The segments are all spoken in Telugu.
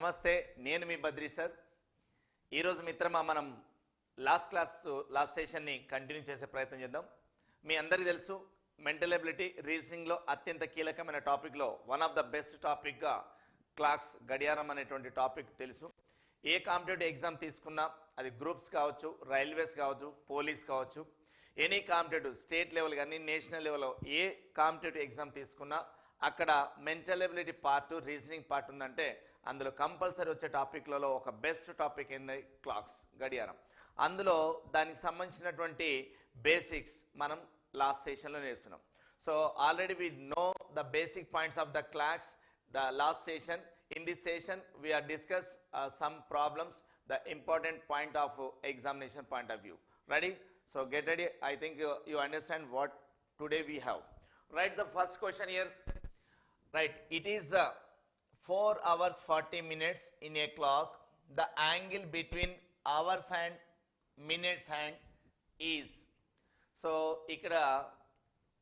నమస్తే, నేను మీ బద్రీ సార్. ఈరోజు మిత్రమా మనం లాస్ట్ సెషన్ని కంటిన్యూ చేసే ప్రయత్నం చేద్దాం. మీ అందరికీ తెలుసు, మెంటల్ ఎబిలిటీ రీజనింగ్లో అత్యంత కీలకమైన టాపిక్లో వన్ ఆఫ్ ద బెస్ట్ టాపిక్గా క్లాక్స్ గడియారం అనేటువంటి టాపిక్ తెలుసు. ఏ కాంపిటేటివ్ ఎగ్జామ్ తీసుకున్నా, అది గ్రూప్స్ కావచ్చు, రైల్వేస్ కావచ్చు, పోలీస్ కావచ్చు, ఎనీ కాంపిటేటివ్ స్టేట్ లెవెల్ కానీ నేషనల్ లెవెల్లో ఏ కాంపిటేటివ్ ఎగ్జామ్ తీసుకున్నా అక్కడ mental ability part, reasoning part ఉందంటే అందులో కంపల్సరీ వచ్చే టాపిక్లలో ఒక బెస్ట్ టాపిక్ ఏంది క్లాక్స్ గడియారం. అందులో దానికి సంబంధించినటువంటి బేసిక్స్ మనం లాస్ట్ సెషన్లో నేర్చుకున్నాం. So already we know the basic points of the clocks the last session. In this session we are discuss some problems, the important point of examination point of view. Ready? So get ready. I think you understand what today we have. Write the first question here. Right, it is 4 hours 40 minutes in a clock. The angle between hours and minutes and is. So ఇక్కడ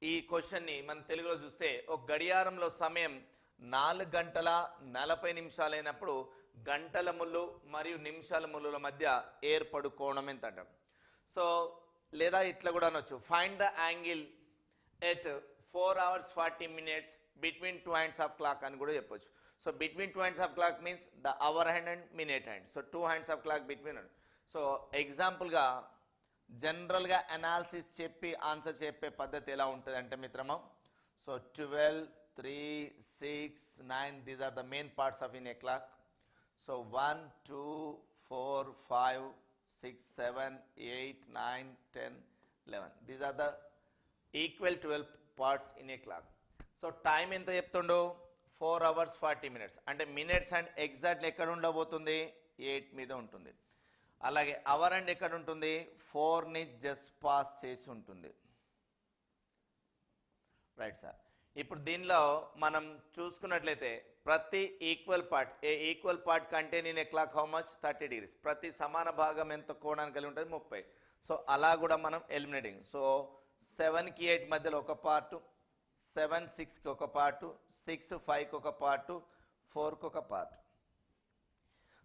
ఈ క్వశ్చన్ని మన తెలుగులో చూస్తే, ఒక గడియారంలో సమయం 4 గంటల 40 నిమిషాలైనప్పుడు గంటల ముళ్ళు మరియు నిమిషాల ముళ్ళుల మధ్య ఏర్పడు కోణం ఎంత అంటాం. సో లేదా ఇట్లా కూడా అనొచ్చు, find the angle at 4 hours 40 minutes between 2 hands of clock అని కూడా చెప్పొచ్చు. So between 2 hands of clock means the hour hand and minute hand. So 2 hands of clock between. So ఎగ్జాంపుల్గా జనరల్గా అనాలిసిస్ చెప్పి ఆన్సర్ చెప్పే పద్ధతి ఎలా ఉంటుంది అంటే మిత్రమా, so 12, 3, 6, 9, these are the main parts of in a clock. So 1, 2, 4, 5, 6, 7, 8, 9, 10, 11. These are the equal 12 parts in a clock. So time ఎంత చెప్తుండో 4 hours 40 minutes. అంటే మినిట్స్ అండ్ ఎగ్జాక్ట్లీ ఎక్కడ ఉండబోతుంది, 8 మీద ఉంటుంది. అలాగే అవర్ అండ్ ఎక్కడ ఉంటుంది, 4ని జస్ట్ పాస్ చేసి ఉంటుంది. Right sir. ఇప్పుడు దీనిలో మనం చూసుకున్నట్లయితే ప్రతి equal part, A equal part contain in a clock how much 30 degrees. ప్రతి సమాన భాగం ఎంత కోణాన్ని కలిగి ఉంటుంది, 30. సో అలా కూడా మనం ఎలిమినేటింగ్. సో 7కి 8 మధ్యలో ఒక పార్టు, 7 6కి ఒక పార్టు, 6 5కి ఒక పార్టు, 4కి ఒక పార్టు.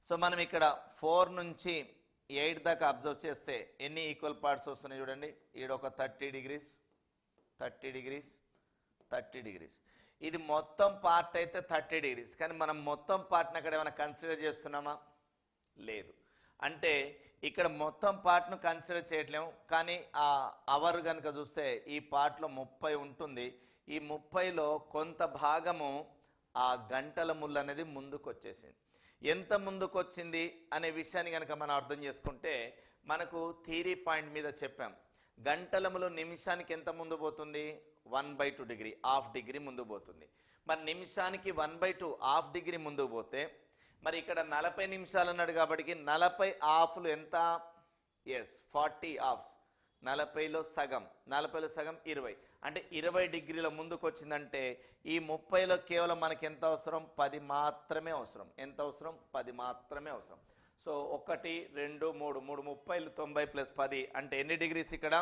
సో మనం ఇక్కడ 4 నుంచి 8 దాకా అబ్జర్వ్ చేస్తే ఎన్ని ఈక్వల్ పార్ట్స్ వస్తున్నాయి చూడండి. ఈడొక 30 degrees, 30 degrees, 30 degrees. ఇది మొత్తం పార్ట్ అయితే 30 degrees. కానీ మనం మొత్తం పార్ట్ని అక్కడ ఏమైనా కన్సిడర్ చేస్తున్నామా, లేదు. అంటే ఇక్కడ మొత్తం పార్ట్ను కన్సిడర్ చేయట్లేము. కానీ ఆ అవర్ కనుక చూస్తే ఈ పార్ట్లో 30 ఉంటుంది. ఈ 30లో కొంత భాగము ఆ గంటల ముళ్ళు అనేది ముందుకు వచ్చేసింది. ఎంత ముందుకు వచ్చింది అనే విషయాన్ని కనుక మనం అర్థం చేసుకుంటే, మనకు థియరీ పాయింట్ మీద చెప్పాం, గంటల ముళ్ళు నిమిషానికి ఎంత ముందు పోతుంది, 1/2 degree, ½ degree ముందు పోతుంది. మరి నిమిషానికి 1/2 ½ degree ముందు పోతే, మరి ఇక్కడ 40 నిమిషాలు అన్నాడు కాబట్టి 40 హాఫ్లు ఎంత, ఎస్ 40 హాఫ్స్. 40లో సగం, 40లో సగం 20. అంటే 20 degrees ముందుకు వచ్చిందంటే ఈ 30లో కేవలం మనకి ఎంత అవసరం, 10 మాత్రమే అవసరం. ఎంత అవసరం, 10 మాత్రమే అవసరం. సో 1 2 3 30 90 ప్లస్ 10 అంటే ఎన్ని డిగ్రీస్ ఇక్కడ,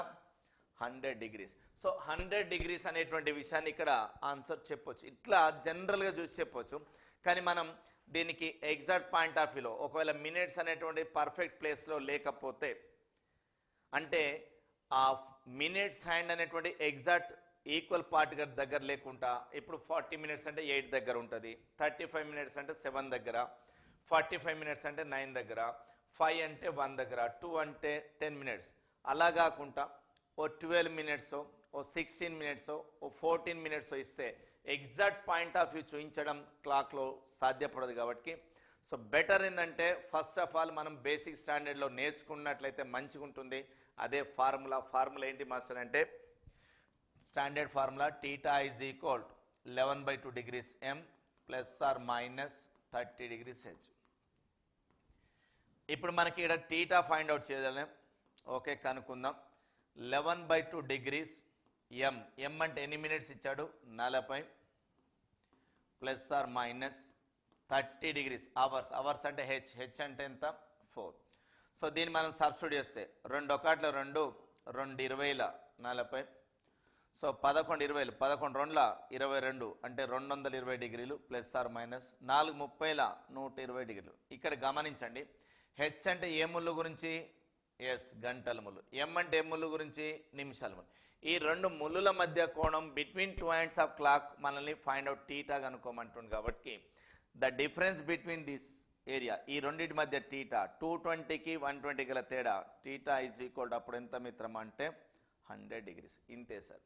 100 degrees. సో 100 degrees అనేటువంటి విషయాన్ని ఇక్కడ ఆన్సర్ చెప్పొచ్చు. ఇట్లా జనరల్గా చూసి చెప్పొచ్చు. కానీ మనం దీనికి ఎగ్జాక్ట్ పాయింట్ ఆఫ్ వ్యూలో ఒకవేళ మినిట్స్ అనేటువంటి పర్ఫెక్ట్ ప్లేస్లో లేకపోతే, అంటే ఆ మినిట్స్ హ్యాండ్ అనేటువంటి ఎగ్జాక్ట్ ఈక్వల్ పార్ట్ దగ్గర లేకుండా, ఇప్పుడు 40 minutes అంటే 8 దగ్గర ఉంటుంది, 35 minutes అంటే 7 దగ్గర, 45 minutes అంటే 9 దగ్గర, 5 అంటే 1 దగ్గర, 2 అంటే 10 minutes. అలా కాకుండా ఓ 12 minutes, ఓ 16 minutes, ఓ 14 minutes ఇస్తే ఎగ్జాక్ట్ పాయింట్ ఆఫ్ వ్యూ చూపించడం క్లాక్లో సాధ్యపడదు. కాబట్టి సో బెటర్ ఏంటంటే ఫస్ట్ ఆఫ్ ఆల్ మనం బేసిక్ స్టాండర్డ్లో నేర్చుకున్నట్లయితే మంచిగా ఉంటుంది. అదే ఫార్ములా ఏంటి మాస్టర్ అంటే, standard formula θ is equal 11/2 degrees m plus are minus 30 degrees h. ఇప్పుడు మనకి ఇక్కడ θ ఫైండ్ అవుట్ చేయాలి. ఓకే, కనుక్కుందాం. 11/2 degrees m, m అంటే ఎన్ని మినిట్స్ ఇచ్చాడు, 40 plus are minus 30 degrees hours. Hours అంటే హెచ్, హెచ్ అంటే ఎంత, 4. సో దీన్ని మనం సబ్స్టిట్యూట్ చేస్తే 2 1 2, 2 20 40. సో 11 20 11 రెండ్ల 22 అంటే 220 డిగ్రీలు ప్లస్ ఆర్ మైనస్ 4 30ల 120 డిగ్రీలు. ఇక్కడ గమనించండి, హెచ్ అంటే ఏ ముళ్ళు గురించి, ఎస్ గంటల ముళ్ళు, ఎం అంటే ఏ ముళ్ళు గురించి, నిమిషాల ముళ్ళు. ఈ రెండు ముళ్ళుల మధ్య కోణం between two hands of clock మనల్ని ఫైండ్ అవుట్ టీటా కనుక్కోమంటుంది. కాబట్టి the difference between this area, ఈ రెండింటి మధ్య టీటా 220కి 120 గల తేడా, టీటా ఈజ్ ఈక్వల్ అప్పుడు ఎంత మిత్రం అంటే 100 డిగ్రీస్. ఇంతే సార్.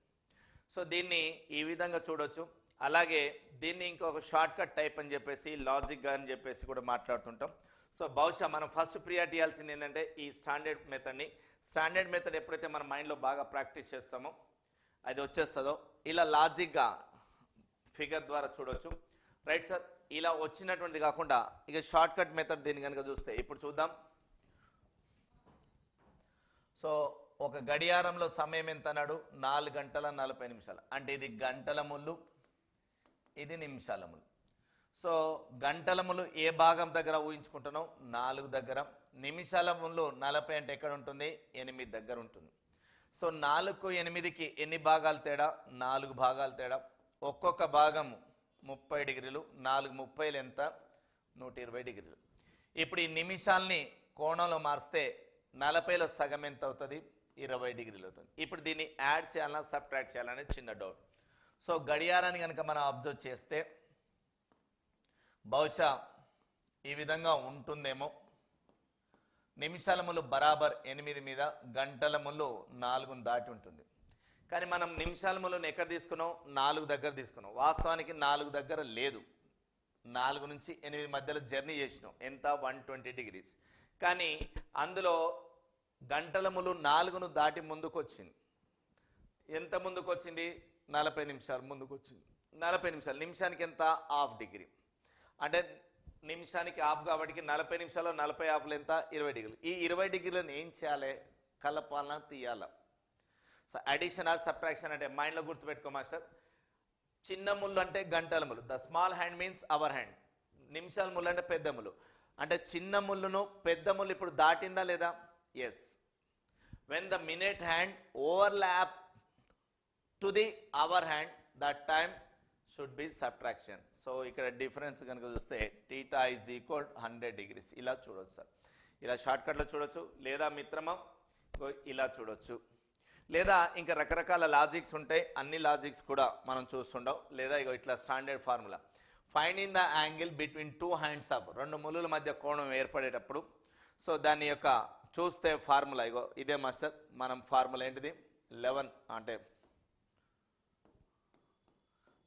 సో దీన్ని ఈ విధంగా చూడొచ్చు. అలాగే దీన్ని ఇంకొక షార్ట్ కట్ టైప్ అని చెప్పేసి లాజిక్గా అని చెప్పేసి కూడా మాట్లాడుతుంటాం. సో బహుశా మనం ఫస్ట్ ప్రియారిటీ ఇవ్వాల్సింది ఏంటంటే ఈ స్టాండర్డ్ మెథడ్ని. స్టాండర్డ్ మెథడ్ ఎప్పుడైతే మన మైండ్లో బాగా ప్రాక్టీస్ చేస్తామో అది వచ్చేస్తుందో ఇలా లాజిక్గా ఫిగర్ ద్వారా చూడొచ్చు. Right sir. ఇలా వచ్చినటువంటిది కాకుండా ఇక షార్ట్ కట్ మెథడ్ దీన్ని కనుక చూస్తే ఇప్పుడు చూద్దాం. సో ఒక గడియారంలో సమయం ఎంత అన్నాడు, 4 గంటల 40 నిమిషాలు. అంటే ఇది గంటల ముళ్ళు, ఇది నిమిషాల ముళ్ళు. సో గంటల ముళ్ళు ఏ భాగం దగ్గర ఊహించుకుంటున్నాం, 4 దగ్గర. నిమిషాల ముళ్ళు 40 అంటే ఎక్కడ ఉంటుంది, 8 దగ్గర ఉంటుంది. సో 4కు 8కి ఎన్ని భాగాలు తేడా, 4 భాగాలు తేడా. ఒక్కొక్క భాగం 30 డిగ్రీలు, 4 30లు ఎంత, 120 డిగ్రీలు. ఇప్పుడు ఈ నిమిషాల్ని కోణంలో మార్స్తే 40లో సగం ఎంత అవుతుంది, 20 డిగ్రీలు అవుతుంది. ఇప్పుడు దీన్ని యాడ్ చేయాలన్నా సబ్ట్రాక్ట్ చేయాలనేది చిన్న డౌట్. సో గడియారాన్ని కనుక మనం అబ్జర్వ్ చేస్తే బహుశా ఈ విధంగా ఉంటుందేమో. నిమిషాల ముళ్ళు బరాబర్ 8 మీద, గంటల ముళ్ళు 4ను దాటి ఉంటుంది. కానీ మనం నిమిషాల ముళ్ళును ఎక్కడ తీసుకున్నాం, 4 దగ్గర తీసుకున్నాం. వాస్తవానికి 4 దగ్గర లేదు, 4 నుంచి 8 మధ్యలో జర్నీ చేసినాం. ఎంత, 120 డిగ్రీస్. కానీ అందులో గంటల ముళ్ళు 4ను దాటి ముందుకు వచ్చింది. ఎంత ముందుకు వచ్చింది, 40 నిమిషాలు ముందుకు వచ్చింది. 40 నిమిషాలు, నిమిషానికి ఎంత, ½ డిగ్రీ. అంటే నిమిషానికి హాఫ్ కాబట్టి 40 నిమిషాలు 40 హాఫ్లు ఎంత, 20 డిగ్రీలు. ఈ 20 డిగ్రీలను ఏం చేయాలి, కలపాలన్నా తీయాలా. సో అడిషన్ ఆర్ సబ్ట్రాక్షన్ అంటే మైండ్లో గుర్తుపెట్టుకో మాస్టర్. చిన్న ముళ్ళు అంటే గంటల ముళ్ళు, the small hand means hour hand. నిమిషాల ముళ్ళు అంటే పెద్ద ముళ్ళు. అంటే చిన్న ముళ్ళును పెద్ద ముళ్ళు ఇప్పుడు దాటిందా లేదా, yes. When the minute hand overlap to the hour hand, that time should be subtraction. So ఇక్కడ డిఫరెన్స్ కనుక చూస్తే టీటా ఈజ్ ఈక్వల్ 100 డిగ్రీస్. ఇలా చూడొచ్చు సార్. ఇలా షార్ట్కట్లో చూడొచ్చు, లేదా మిత్రమా ఇలా చూడొచ్చు, లేదా ఇంకా రకరకాల లాజిక్స్ ఉంటాయి. అన్ని లాజిక్స్ కూడా మనం చూస్తుండవు. లేదా ఇగో ఇట్లా standard formula, find in the angle between two hands of, రెండు ముళ్ళుల మధ్య కోణం ఏర్పడేటప్పుడు. సో దాని యొక్క చూస్తే ఫార్ములా ఇగో ఇదే మాస్టర్. మనం ఫార్ములా ఏంటిది, 11 అంటే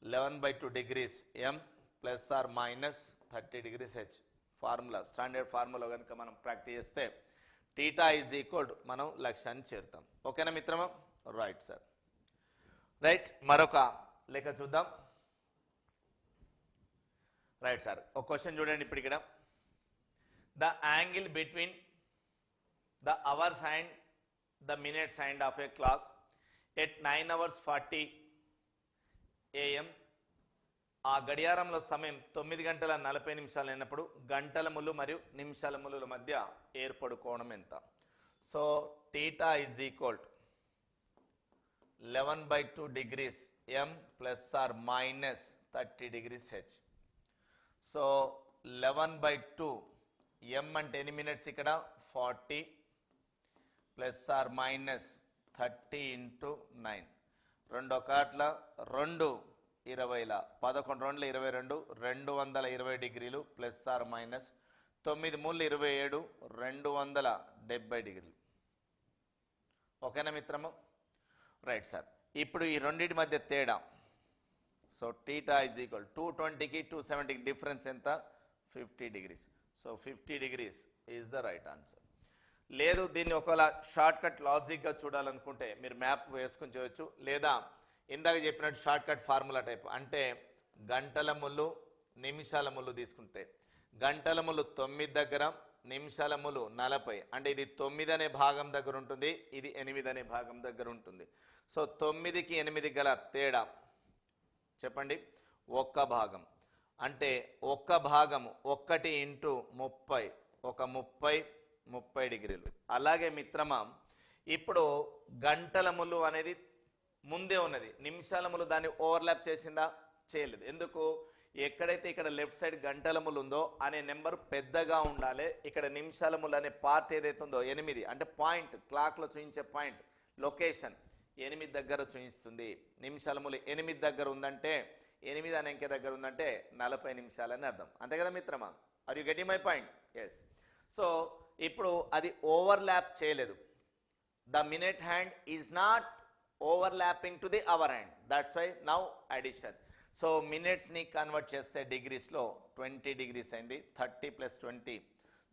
11/2 degrees m plus are minus 30 degrees h. Formula standard formula కనుక మనం ప్రాక్టీస్ చేస్తే టీటా ఈజ్ ఈక్వల్ మనం లక్ష్యాన్ని చేరుతాం. ఓకేనా మిత్రమా, రైట్ సార్. రైట్, మరొక లెక్క చూద్దాం. రైట్ సార్, ఒక క్వశ్చన్ చూడండి ఇప్పుడు ఇక్కడ. The angle between the hours and the minutes hand of a clock at 9:40 AM. ఆ గడియారంలో సమయం 9 గంటల 40 నిమిషాలు అయినప్పుడు గంటల ముళ్ళు మరియు నిమిషాల ముళ్ళుల మధ్య ఏర్పడు కోణం ఎంత. So theta is equal 11/2 degrees m plus are minus 30 degrees h. So 11/2 m అంటే ఎన్ని మినిట్స్ ఇక్కడ, 40 ప్లస్ ఆర్ మైనస్ 30 × 9. 2 ఒకట్ల 2 20ల 11 2 22 220 డిగ్రీలు ప్లస్ ఆర్ మైనస్ 9 3 27 270 డిగ్రీలు. ఓకేనా మిత్రము, రైట్ సార్. ఇప్పుడు ఈ రెండింటి మధ్య తేడా, సో టీటా ఈజ్ ఈక్వల్ 220కి 270కి డిఫరెన్స్ ఎంత, 50 degrees. So 50 degrees is the right answer. లేదు దీన్ని ఒకవేళ షార్ట్ కట్ లాజిక్గా చూడాలనుకుంటే మీరు మ్యాప్ వేసుకొని చేయవచ్చు, లేదా ఇందాక చెప్పినట్టు షార్ట్ కట్ ఫార్ములా టైప్. అంటే గంటల ముళ్ళు నిమిషాల ముళ్ళు తీసుకుంటే గంటల ముళ్ళు 9 దగ్గర, నిమిషాల ముళ్ళు 40. అంటే ఇది 9 అనే భాగం దగ్గర ఉంటుంది, ఇది 8 అనే భాగం దగ్గర ఉంటుంది. సో 9కి 8 గల తేడా చెప్పండి, ఒక్క భాగం. అంటే ఒక్క భాగం 1 × 30, ఒక 30 డిగ్రీలు. అలాగే మిత్రమా ఇప్పుడు గంటల ముళ్ళు అనేది ముందే ఉన్నది. నిమిషాలములు దాన్ని ఓవర్లాప్ చేసిందా? చేయలేదు. ఎందుకు? ఎక్కడైతే ఇక్కడ లెఫ్ట్ సైడ్ గంటలములు ఉందో అనే నెంబర్ పెద్దగా ఉండాలి. ఇక్కడ నిమిషాలములు అనే పార్ట్ ఏదైతే ఉందో 8 అంటే పాయింట్, క్లాక్లో చూపించే పాయింట్ లొకేషన్ 8 దగ్గర చూపిస్తుంది. నిమిషాలములు 8 దగ్గర ఉందంటే 8 అనే అంకె దగ్గర ఉందంటే 40 నిమిషాలని అర్థం. అంతే కదా మిత్రమా? Are you getting my point? Yes. So ఇప్పుడు అది ఓవర్లాప్ చేయలేదు. The minute hand is not overlapping to the hour hand. That's why now addition. So మినిట్స్ని కన్వర్ట్ చేస్తే డిగ్రీస్లో 20 డిగ్రీస్ అయింది. 30 + 20,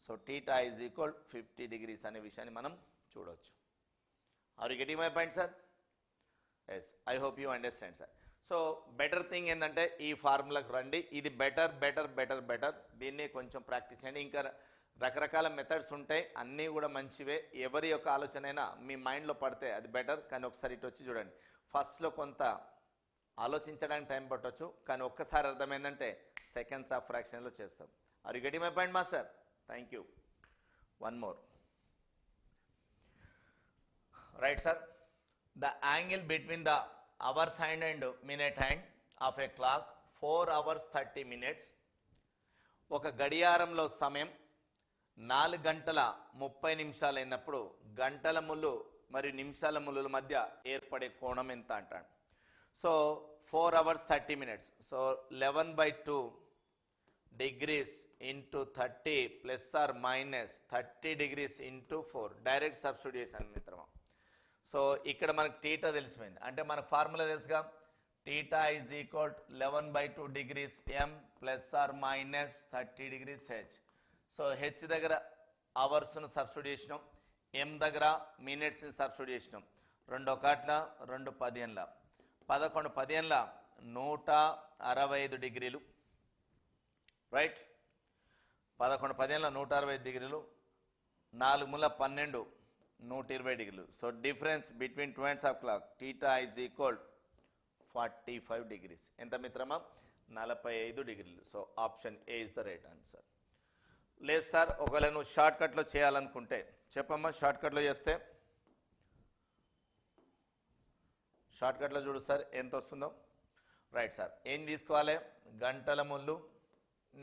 so theta is equal 50 degrees అనే విషయాన్ని మనం చూడవచ్చు. Are you getting my point sir? Yes, I hope you understand sir. So better thing ఏంటంటే ఈ ఫార్ములాకి రండి. ఇది బెటర్. దీన్ని కొంచెం ప్రాక్టీస్ చేయండి. ఇంకా రకరకాల మెథడ్స్ ఉంటాయి, అన్నీ కూడా మంచివే. ఎవరి యొక్క ఆలోచన అయినా మీ మైండ్లో పడితే అది బెటర్. కానీ ఒకసారి ఇటు వచ్చి చూడండి. ఫస్ట్లో కొంత ఆలోచించడానికి టైం పట్టవచ్చు, కానీ ఒక్కసారి అర్థమైందంటే సెకండ్స్ ఆఫ్ ఫ్రాక్షన్లో చేస్తాం. Are you getting my point master? Thank you. One more. Right sir. The angle between the hours hand and minute hand of a clock 4 hours 30 minutes. ఒక గడియారంలో సమయం 4 గంటల 30 నిమిషాలు అయినప్పుడు గంటల ముళ్ళు మరియు నిమిషాల ముళ్ళుల మధ్య ఏర్పడే కోణం ఎంత అంటాడు. So 4 hours 30 minutes. So 11/2 degrees into 30 ± 30 degrees into 4. Direct substitution మిత్రమా. సో ఇక్కడ మనకు టీటా తెలిసిపోయింది. అంటే మన ఫార్ములా తెలుసుగా, theta is equal 11/2 degrees m ± 30 degrees h. So H దగ్గర అవర్స్ను సబ్స్టిట్యూట్ చేసినాం, ఎం దగ్గర మినిట్స్ని సబ్స్టిట్యూట్ చేసినాం. 2 1 2 15 11 15 165 డిగ్రీలు. రైట్. 11 15 165 డిగ్రీలు. 4 మూల 12 120 డిగ్రీలు. So difference between 2 ends of clock theta is equal 45 degrees. ఎంత మిత్రమా? 45 డిగ్రీలు. So option A is the right answer. లేదు సార్, ఒకవేళ నువ్వు షార్ట్ కట్లో చేయాలనుకుంటే చెప్పమ్మా. షార్ట్ కట్లో చేస్తే షార్ట్ కట్లో చూడు సార్ ఎంత వస్తుందో. Right sir. ఏం తీసుకోవాలి? గంటల ముళ్ళు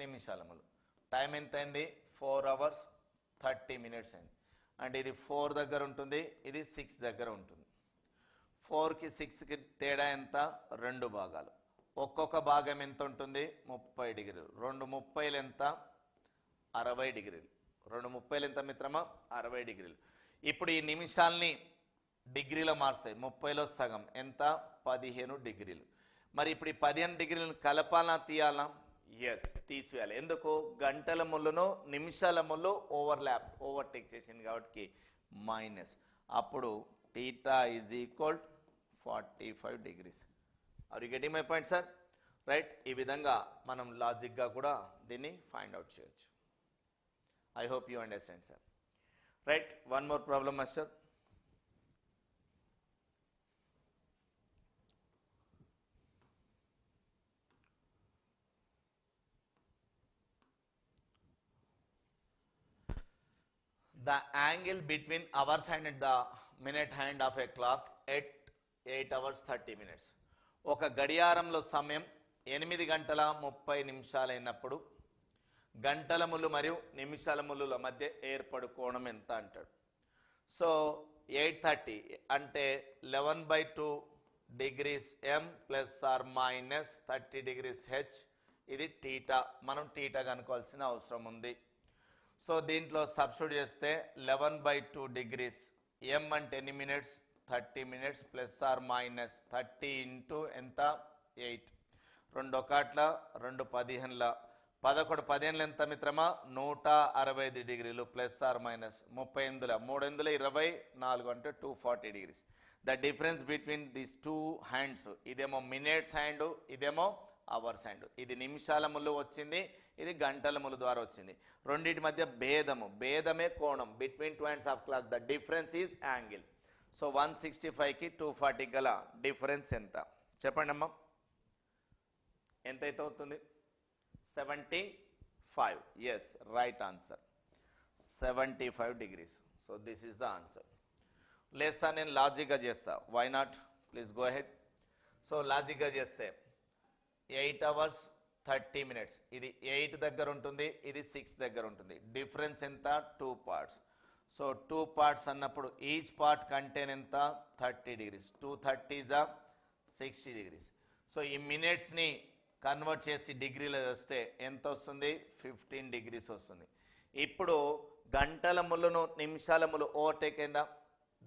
నిమిషాల ముళ్ళు. టైం ఎంత అయింది? 4 hours 30 minutes అయింది. అంటే ఇది 4 దగ్గర ఉంటుంది, ఇది 6 దగ్గర ఉంటుంది. 4కి 6కి తేడా ఎంత? 2 భాగాలు. ఒక్కొక్క భాగం ఎంత ఉంటుంది? 30 డిగ్రీలు. 2 30లు ఎంత? 60 డిగ్రీలు. 2 30లు ఎంత మిత్రమా? 60 డిగ్రీలు. ఇప్పుడు ఈ నిమిషాల్ని డిగ్రీలో మారుస్తాయి. 30లో సగం ఎంత? 15 డిగ్రీలు. మరి ఇప్పుడు ఈ 15 డిగ్రీలను కలపాలా తీయాలా? ఎస్, తీసివేయాలి. ఎందుకు? గంటల ముళ్ళును నిమిషాల ముళ్ళు ఓవర్టేక్ చేసింది కాబట్టి మైనస్. అప్పుడు theta is equal 45 degrees. Are you getting my point sir? Right. ఈ విధంగా మనం లాజిక్గా కూడా దీన్ని ఫైండ్ అవుట్ చేయొచ్చు. I hope you understand sir. Right. One more problem master. The angle between hours hand and the minute hand of a clock at 8 hours 30 minutes. ఒక గడియారంలో సమయం 8 గంటల 30 నిమిషాలు అయినప్పుడు గంటల ముళ్ళు మరియు నిమిషాల ముళ్ళుల మధ్య ఏర్పడు కోణం ఎంత అంటాడు. సో 8:30 అంటే 11/2 degrees m ± 30 degrees h. ఇది టీటా. మనం టీటా కనుక్కోవాల్సిన అవసరం ఉంది. సో దీంట్లో సబ్స్టిట్యూట్ చేస్తే 11/2 degrees m అంటే ఎన్ని మినిట్స్? 30 minutes ± 30 ఇంటూ ఎంత? 8. 2 1 2 15 11 15 ఎంత మిత్రమా? 165 డిగ్రీలు ± 38 3 24 అంటే 240 degrees. The difference between these 2 hands, ఇదేమో మినిట్స్ హ్యాండ్, ఇదేమో అవర్స్ హ్యాండ్. ఇది నిమిషాల ముళ్ళు వచ్చింది, ఇది గంటల ముళ్ళు ద్వారా వచ్చింది. రెండింటి మధ్య భేదమే కోణం. Between 2 ends of clock the difference is angle. So 165కి 240 గల డిఫరెన్స్ ఎంత చెప్పండి అమ్మా? ఎంతైతే అవుతుంది? 75. Yes, right answer. 75 degrees. So this is the answer. లేదు సార్ నేను లాజిక్గా చేస్తా. Why not? Please go ahead. So లాజిక్గా చేస్తే 8 hours 30 minutes, ఇది 8 దగ్గర ఉంటుంది, ఇది 6 దగ్గర ఉంటుంది. డిఫరెన్స్ ఎంత? 2 parts. సో 2 parts అన్నప్పుడు ఈచ్ పార్ట్ కంటెన్ ఎంత? 30 degrees. 2 30s 60 degrees. సో ఈ మినిట్స్ని కన్వర్ట్ చేసి డిగ్రీలో వస్తే ఎంత వస్తుంది? 15 degrees వస్తుంది. ఇప్పుడు గంటల ములును నిమిషాల ములు ఓవర్టేక్ అయిందా?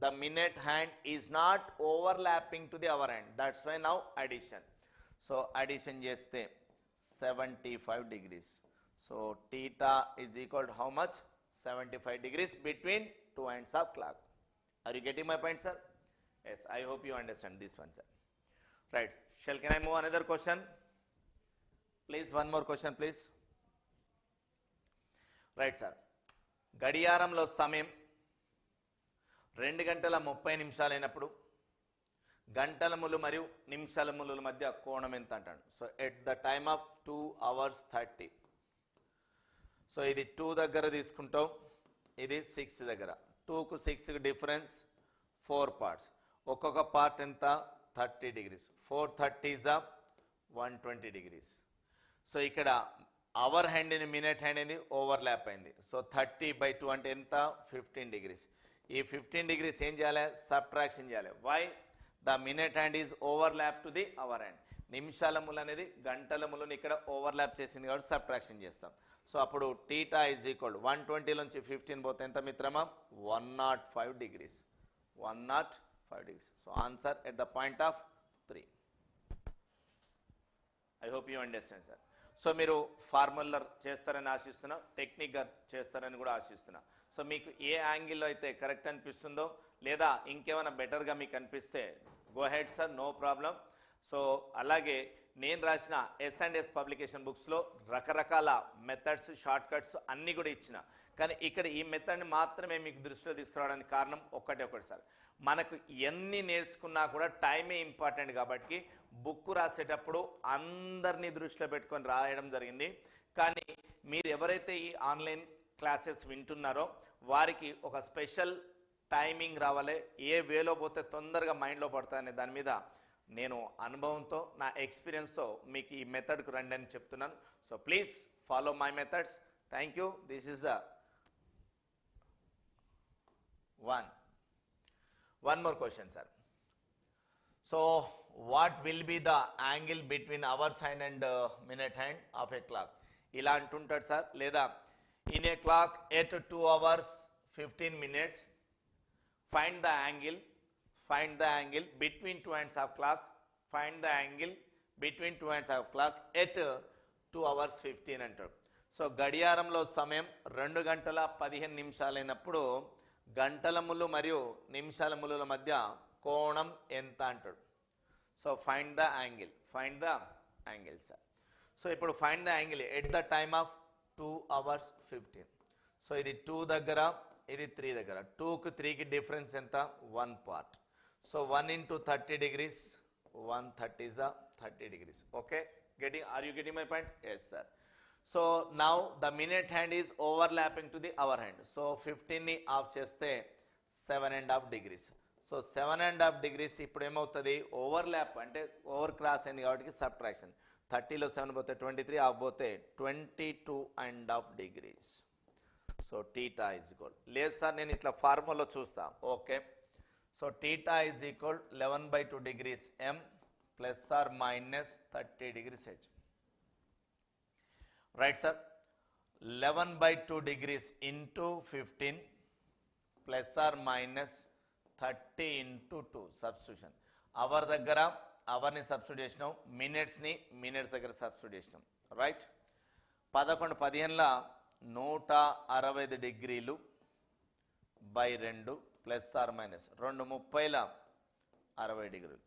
The minute hand is not overlapping to the hour hand. That's why now addition. So addition చేస్తే 75 degrees. So theta is equal to how much? 75 degrees between two ends of clock. Are you getting my point, sir? Yes, I hope you understand this one, sir. Right. Can I move another question? Please, one more question, please. Right, sir. గడియారంలో సమయం 2 గంటల 30 నిమిషాలు అయినప్పుడు గంటల ములు మరియు నిమిషాల ములుల మధ్య కోణం ఎంత అంటాడు? So at the time of 2 hours 30. So ఇది 2 దగ్గర తీసుకుంటాం, ఇది 6 దగ్గర. 2కు 6కు డిఫరెన్స్ 4 parts. ఒక్కొక్క పార్ట్ ఎంత? 30 degrees. 4 30s 120 degrees. సో ఇక్కడ అవర్ హ్యాండ్ ఇది మినిట్ హ్యాండ్ ఇది ఓవర్లాప్ అయింది. సో 30/2 అంటే ఎంత? 15 degrees. ఈ 15 degrees ఏం చేయాలి? సబ్ట్రాక్షన్ చేయాలి. Why? The minute hand is overlap to the hour hand. నిమిషాల ములు అనేది గంటల ములుని ఇక్కడ ఓవర్లాప్ చేసింది కాబట్టి సబ్ట్రాక్షన్ చేస్తాం. సో అప్పుడు టీటా ఈజ్ ఈక్వల్ 120 నుంచి 15 పోతే ఎంత మిత్రమా? 105 degrees. 105 degrees. So answer at the point of 3. I hope you understand sir. So మీరు ఫార్ములా చేస్తారని ఆశిస్తున్నా, టెక్నిక్గా చేస్తారని కూడా ఆశిస్తున్నా. సో మీకు ఏ యాంగిల్లో అయితే కరెక్ట్ అనిపిస్తుందో లేదా ఇంకేమైనా బెటర్గా మీకు అనిపిస్తే go ahead sir, no problem. So అలాగే నేను రాసిన S&S పబ్లికేషన్ బుక్స్లో రకరకాల మెథడ్స్, షార్ట్ కట్స్ అన్నీ కూడా ఇచ్చిన. కానీ ఇక్కడ ఈ మెథడ్ని మాత్రమే మీకు దృష్టిలో తీసుకురావడానికి కారణం ఒకటి సార్. మనకు ఎన్ని నేర్చుకున్నా కూడా టైమే ఇంపార్టెంట్ కాబట్టి బుక్ రాసేటప్పుడు అందరినీ దృష్టిలో పెట్టుకొని రాయడం జరిగింది. కానీ మీరు ఎవరైతే ఈ ఆన్లైన్ క్లాసెస్ వింటున్నారో వారికి ఒక స్పెషల్ టైమింగ్ రావాలి, ఏ వేలో పోతే తొందరగా మైండ్లో పడతాయనే దాని మీద నేను అనుభవంతో, నా ఎక్స్పీరియన్స్తో మీకు ఈ మెథడ్కు రండి అని చెప్తున్నాను. So please follow my methods. Thank you. This is the one more question, sir. So what will be the angle between hours hand and minute hand of a clock? ఇలా అంటుంటాడు సార్. లేదా in a clock at 2 hours 15 minutes find the angle between two ends of clock. Find the angle between two ends of clock at 2 hours 15 అంటాడు. సో గడియారంలో సమయం 2 గంటల 15 నిమిషాలైనప్పుడు గంటల ములు మరియు నిమిషాల ములుల మధ్య కోణం ఎంత అంటాడు. So find the angle sir. So ఇప్పుడు find the angle at the time of 2 hours 15. So ఇది 2 దగ్గర, ఇది 3 దగ్గర. 2కు 3కి డిఫరెన్స్ ఎంత? 1 part. So 1 into 30 degrees, 130 is 30 degrees. Okay, are you getting my point? Yes sir. So now the minute hand is overlapping to the hour hand. So 15 ని ఆఫ్ చేస్తే 7.5 degrees. సో 7.5 degrees ఇప్పుడు ఏమవుతుంది? ఓవర్లాప్ అంటే ఓవర్ క్రాస్ అయింది కాబట్టి సబ్ట్రాక్షన్. 30లో 7 పోతే 23, ఆఫ్ పోతే 22.5 degrees. So theta is equal, లేదు సార్ నేను ఇట్లా ఫార్ములా చూస్తా. Okay, so theta is equal 11/2 degrees m plus are minus 30 degrees h. Right sir. 11/2 degrees into 15 plus are minus 30 into 2 substitution. Hour దగ్గర అవర్ని సబ్స్టిట్యూట్ చేసినాం, మినిట్స్ని మినిట్స్ దగ్గర సబ్స్టిట్యూట్ చేసినాం. Right. 11/15 165 degrees by 2 plus are minus 2 30 60 degrees.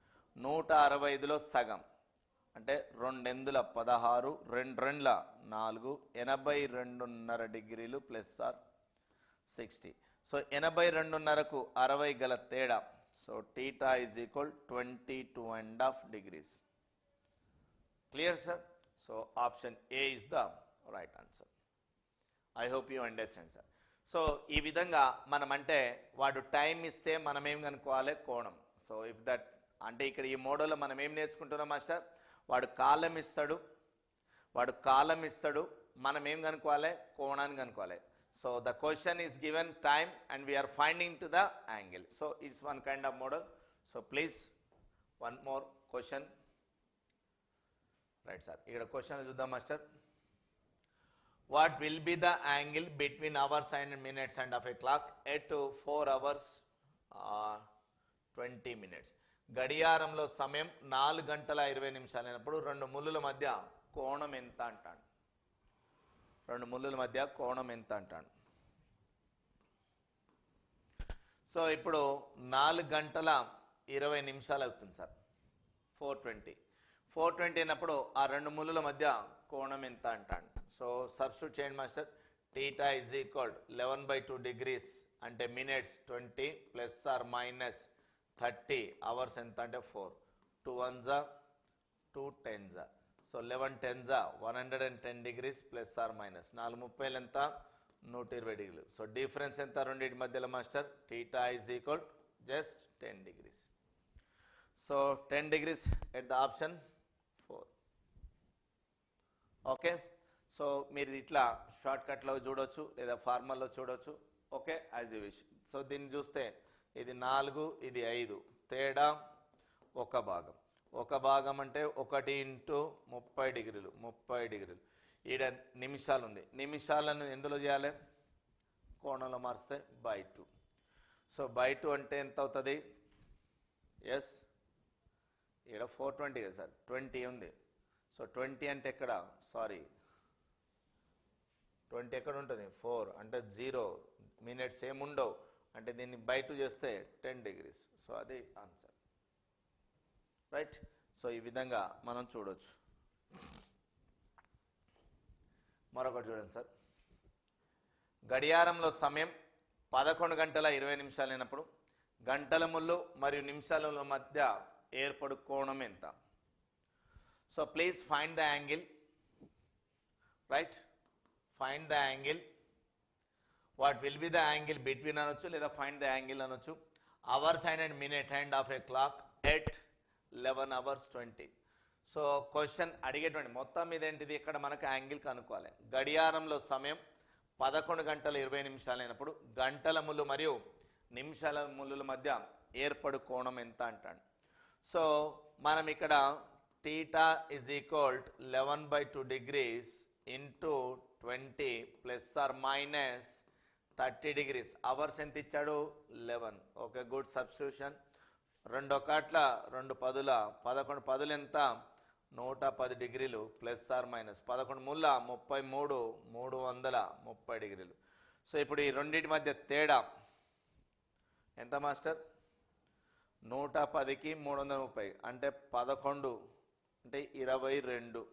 165లో సగం అంటే 2 8 16, 2 2 4, 82.5 degrees ప్లస్ ఆర్ 60. సో 82.5కు 60 గల తేడా. So theta is equal 22.5 degrees. Clear sir? So option A is the right answer. I hope you understand sir. So ఈ విధంగా మనం అంటే వాడు టైం ఇస్తే మనం ఏం కనుక్కోవాలి? కోణం. సో ఇఫ్ దట్ అంటే ఇక్కడ ఈ మోడల్లో మనం ఏం నేర్చుకుంటున్నాం మాస్టర్, వాడు కాలం ఇస్తాడు, మనం ఏం కనుక్కోవాలి, కోణాన్ని కనుక్కోవాలి. So the question is given time and we are finding to the angle. So it's one kind of model. So please one more question. Right sir, ఇక్కడ క్వశ్చన్ చూద్దాం master. What will be the angle between hours and minutes and of a clock at 4 hours 20 minutes? గడియారంలో సమయం 4 గంటల 20 నిమిషాలు అయినప్పుడు 2 ముళ్ళుల మధ్య కోణం ఎంత అంటాడు. 2 ముళ్ళుల మధ్య కోణం ఎంత అంటాడు. సో ఇప్పుడు 4 గంటల 20 నిమిషాలు అవుతుంది సార్. 420 అయినప్పుడు ఆ 2 ముళ్ళుల మధ్య కోణం ఎంత అంటాడు. సో సబ్స్టిట్యూట్ చేయండి master. Theta is equal 11/2 degrees అంటే minutes 20 plus are minus 30, hours ఎంత అంటే 4. 2 1s 2 10s. సో 11 10s 110 degrees ప్లస్ ఆర్ మైనస్ 4 30 ఎంత 120 degrees. సో డిఫరెన్స్ ఎంత రెండింటి మధ్యలో master? Theta is equal just 10 degrees. So 10 degrees at the option 4. Okay, so మీరు ఇట్లా షార్ట్ కట్లో చూడొచ్చు లేదా ఫార్మల్లో చూడొచ్చు. Okay, as you wish. So దీన్ని చూస్తే ఇది 4, ఇది 5, తేడా 1 భాగం. 1 భాగం అంటే 1 × 30 degrees 30 degrees. ఈడ నిమిషాలు ఉంది, నిమిషాలను ఎందులో చేయాలి? కోణంలో మారిస్తే /2. సో /2 అంటే ఎంత అవుతుంది? ఎస్, ఈడ 420 కదా సార్, 20 ఉంది. సో 20 అంటే ఎక్కడ? సారీ, 20 ఎక్కడ ఉంటుంది? 4 అంటే 0 మినిట్స్ ఏముండవు, అంటే దీన్ని /2 చేస్తే 10 degrees. సో అది ఆన్సర్. రైట్, సో ఈ విధంగా మనం చూడొచ్చు. మరొకటి చూడండి సార్. గడియారంలో సమయం 11 గంటల 20 నిమిషాలు అయినప్పుడు గంటల ముళ్ళు మరియు నిమిషాల మధ్య ఏర్పడు కోణం ఎంత? So please find the angle. Right, find the angle. What will be the angle between అనొచ్చు లేదా ఫైండ్ ద యాంగిల్ అనొచ్చు. Hours and minute hand of a clock at 11 hours 20. So question అడిగేటువంటి మొత్తం మీద ఏంటిది? ఇక్కడ మనకు యాంగిల్ కనుక్కోవాలి. గడియారంలో సమయం 11 గంటల 20 నిమిషాలు అయినప్పుడు గంటల ముళ్ళు మరియు నిమిషాల ముళ్ళుల మధ్య ఏర్పడు కోణం ఎంత అంటాడు. సో మనం ఇక్కడ theta is equal 11/2 degrees into 20 plus are minus 30 degrees. Hours ఎంత ఇచ్చాడు? 11. Okay, good substitution. 2 1 2 10 11 10 ఎంత? 110 degrees ప్లస్ ఆర్ మైనస్ 11 ముళ్ళ 33 330 degrees. సో ఇప్పుడు ఈ రెండింటి మధ్య తేడా ఎంత మాస్టర్? 110కి 330 అంటే 11 అంటే 22.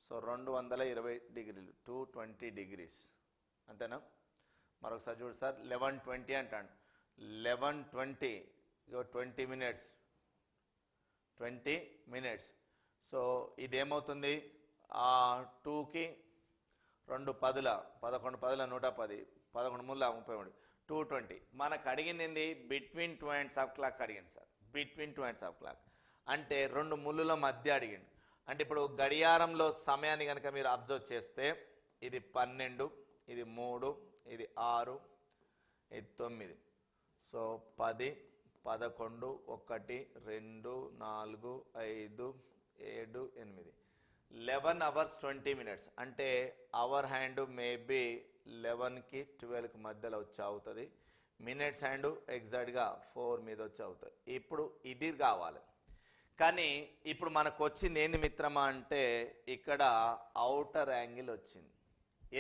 సో 220 degrees 220 degrees అంతేనా? మరొకసారి చూడు సార్, 11:20 అంటాడు. 11:20 20 minutes 20 minutes. సో ఇదేమవుతుంది? 2కి 2 10 11 10 110 11 ముళ్ళ 33 220. మనకు అడిగింది ఏంది? బిట్వీన్ 2 hands of clock అడిగింది sir. Between 2 hands of clock అంటే 2 ముళ్ళుల మధ్య అడిగింది. అంటే ఇప్పుడు గడియారంలో సమయాన్ని కనుక మీరు అబ్జర్వ్ చేస్తే ఇది 12, ఇది 3, ఇది 6, ఇది 9. So 10 11 1 2 4 5 7 8 11 hours 20 minutes. అంటే అవర్ హ్యాండ్ మేబీ 11కి 12కి మధ్యలో వచ్చి అవుతుంది. మినిట్స్ హ్యాండ్ ఎగ్జాక్ట్గా 4 మీద వచ్చి అవుతుంది. ఇప్పుడు ఇది కావాలి. కానీ ఇప్పుడు మనకు వచ్చింది ఏంది మిత్రమా అంటే ఇక్కడ అవుటర్ యాంగిల్ వచ్చింది.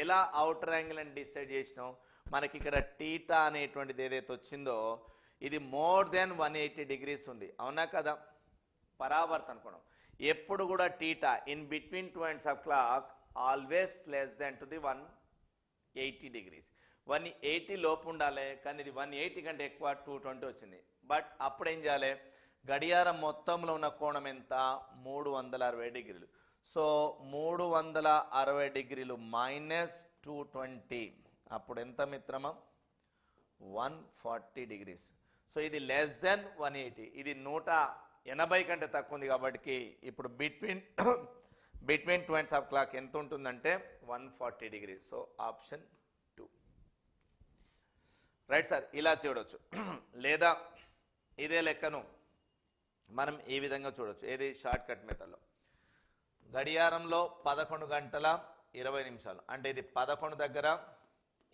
ఎలా అవుటర్ యాంగిల్ అని డిసైడ్ చేసినాం? మనకి ఇక్కడ టీటా అనేటువంటిది ఏదైతే వచ్చిందో ఇది మోర్ దెన్ 180 degrees ఉంది, అవునా కదా? పరావర్తన కోణం ఎప్పుడు కూడా theta in between 2 hands of clock always less than to the 180 degrees. 180 లోపు ఉండాలి, కానీ ఇది 180 కంటే ఎక్కువ 220 వచ్చింది. బట్ అప్పుడు ఏం చేయాలి? గడియారం మొత్తంలో ఉన్న కోణం ఎంత? 360 degrees. సో 360 degrees మైనస్ 220 అప్పుడు ఎంత మిత్రమా? 140 degrees. సో ఇది లెస్ దెన్ 180, ఇది 80 కంటే తక్కువ ఉంది కాబట్టి ఇప్పుడు between two ends of clock ఎంత ఉంటుందంటే 140 degree. So option 2 right sir. ఇలా చూడొచ్చు. లేదా ఇదే లెక్కను మనం ఈ విధంగా చూడొచ్చు. ఏది షార్ట్ కట్ మెథడ్లో గడియారంలో 11 గంటల 20 నిమిషాలు అంటే ఇది 11 దగ్గర,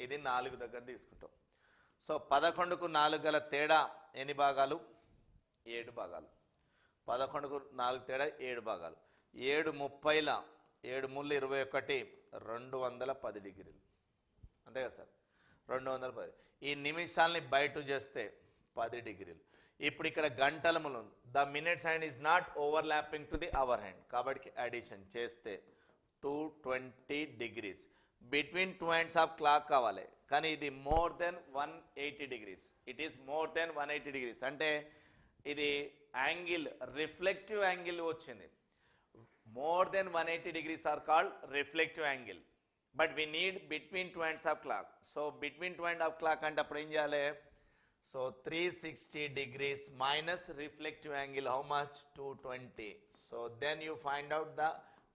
ఇది 4 దగ్గర తీసుకుంటాం. సో 11కు 4 గల తేడా ఎన్ని భాగాలు? 7 భాగాలు. 11కు 4 తేడా 7 భాగాలు. 7:30ల 7 ముళ్ళు 21 210 డిగ్రీలు అంతే కదా సార్. 210. ఈ నిమిషాలని బయట చేస్తే 10 డిగ్రీలు. ఇప్పుడు ఇక్కడ గంటల ముళ్ళు the minutes hand is not overlapping to the hour hand కాబట్టి అడిషన్ చేస్తే 220 degrees. Between two hands of clock కావాలి కానీ ఇది more than 180 degrees. It is more than 180 degrees అంటే ఇది యాంగిల్ రిఫ్లెక్టివ్ యాంగిల్ వచ్చింది. More than 180 degrees are called reflective angle. But we need between two ends of clock. So between two ends of clock అంటే అప్పుడు ఏం చేయాలి? So 360 degrees minus reflective angle how much? 220. So then you find out the